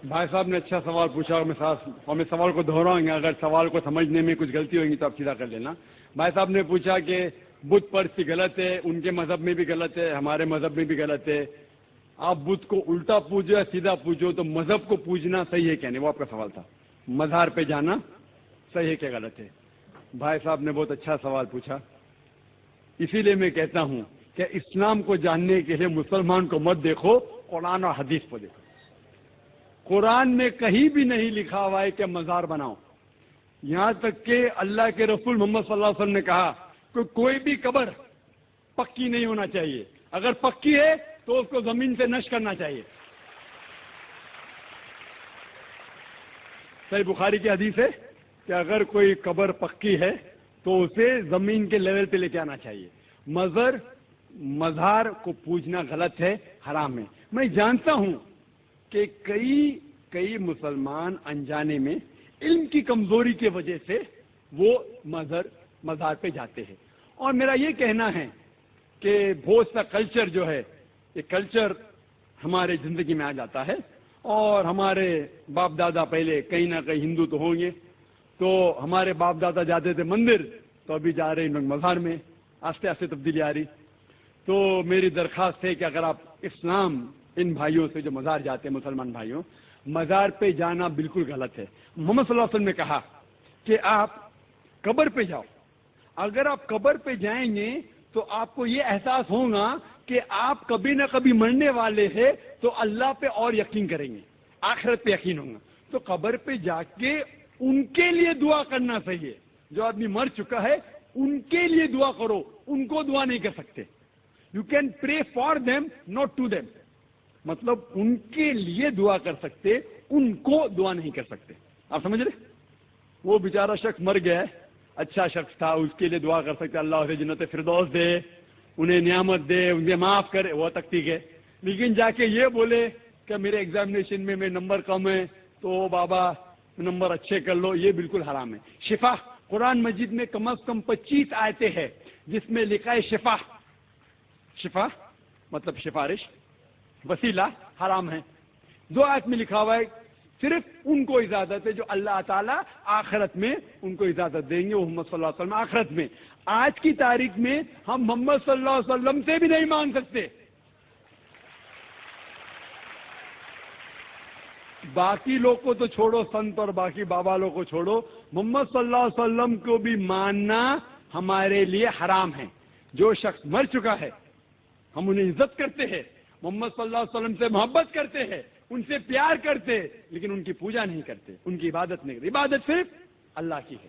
بھائی صاحب نے اچھا سوال پوچھا اور میں سوال کو دہراؤں گا، اگر سوال کو سمجھنے میں کچھ غلطی ہوگی تو آپ سیدھا کر لینا۔ بھائی صاحب نے پوچھا کہ بت پرستی غلط ہے، ان کے مذہب میں بھی غلط ہے، ہمارے مذہب میں بھی غلط ہے، آپ بت کو الٹا پوجو یا سیدھا پوجو، تو مذہب کو پوجنا صحیح ہے کیا نہیں، وہ آپ کا سوال تھا۔ مزار پہ جانا صحیح ہے کیا غلط ہے؟ بھائی صاحب نے بہت اچھا سوال پوچھا، اسی لیے میں کہتا ہوں کہ اسلام کو جاننے کے لیے مسلمان کو مت دیکھو، قرآن اور حدیث کو دیکھو۔ قرآن میں کہیں بھی نہیں لکھا ہوا ہے کہ مزار بناؤ، یہاں تک کہ اللہ کے رسول محمد صلی اللہ علیہ وسلم نے کہا کہ کوئی بھی قبر پکی نہیں ہونا چاہیے، اگر پکی ہے تو اس کو زمین سے نشر کرنا چاہیے۔ صحیح بخاری کی حدیث ہے کہ اگر کوئی قبر پکی ہے تو اسے زمین کے لیول پہ لے کے آنا چاہیے۔ مزار کو پوجنا غلط ہے، حرام ہے۔ میں جانتا ہوں کہ کئی مسلمان انجانے میں علم کی کمزوری کی وجہ سے وہ مزار پہ جاتے ہیں، اور میرا یہ کہنا ہے کہ بہت سا کلچر جو ہے، یہ کلچر ہمارے زندگی میں آ جاتا ہے، اور ہمارے باپ دادا پہلے کہیں نہ کہیں ہندو تو ہوں گے، تو ہمارے باپ دادا جاتے تھے مندر، تو ابھی جا رہے ہیں مزار میں، آہستہ آہستہ تبدیلی آ رہی۔ تو میری درخواست ہے کہ اگر آپ اسلام ان بھائیوں سے جو مزار جاتے ہیں، مسلمان بھائیوں، مزار پہ جانا بالکل غلط ہے۔ محمد صلی اللہ علیہ وسلم نے کہا کہ آپ قبر پہ جاؤ، اگر آپ قبر پہ جائیں گے تو آپ کو یہ احساس ہوگا کہ آپ کبھی نہ کبھی مرنے والے ہیں، تو اللہ پہ اور یقین کریں گے، آخرت پہ یقین ہوگا۔ تو قبر پہ جا کے ان کے لیے دعا کرنا صحیح ہے، جو آدمی مر چکا ہے ان کے لیے دعا کرو، ان کو دعا نہیں کر سکتے۔ You can pray for them not to them, مطلب ان کے لیے دعا کر سکتے، ان کو دعا نہیں کر سکتے۔ آپ سمجھ رہے؟ وہ بیچارہ شخص مر گیا ہے، اچھا شخص تھا، اس کے لیے دعا کر سکتے، اللہ اسے جنت فردوس دے، انہیں نعمت دے، انہیں معاف کرے، وہ تک ٹھیک ہے۔ لیکن جا کے یہ بولے کہ میرے ایگزامینیشن میں نمبر کم ہے تو بابا نمبر اچھے کر لو، یہ بالکل حرام ہے۔ شفا، قرآن مجید میں کم از کم 25 آیتیں ہیں جس میں لکھا ہے شفا، شفا مطلب سفارش، وسیلہ حرام ہے۔ 2 آیت میں لکھا ہوا ہے صرف ان کو اجازت ہے جو اللہ تعالیٰ آخرت میں ان کو اجازت دیں گے، وہ محمد صلی اللہ علیہ وسلم آخرت میں۔ آج کی تاریخ میں ہم محمد صلی اللہ علیہ وسلم سے بھی نہیں مانگ سکتے، باقی لوگ کو تو چھوڑو، سنت اور باقی بابا لوگ کو چھوڑو، محمد صلی اللہ علیہ وسلم کو بھی ماننا ہمارے لیے حرام ہے۔ جو شخص مر چکا ہے ہم انہیں عزت کرتے ہیں، محمد صلی اللہ علیہ وسلم سے محبت کرتے ہیں، ان سے پیار کرتے، لیکن ان کی پوجا نہیں کرتے، ان کی عبادت نہیں کرتے، عبادت صرف اللہ کی ہے۔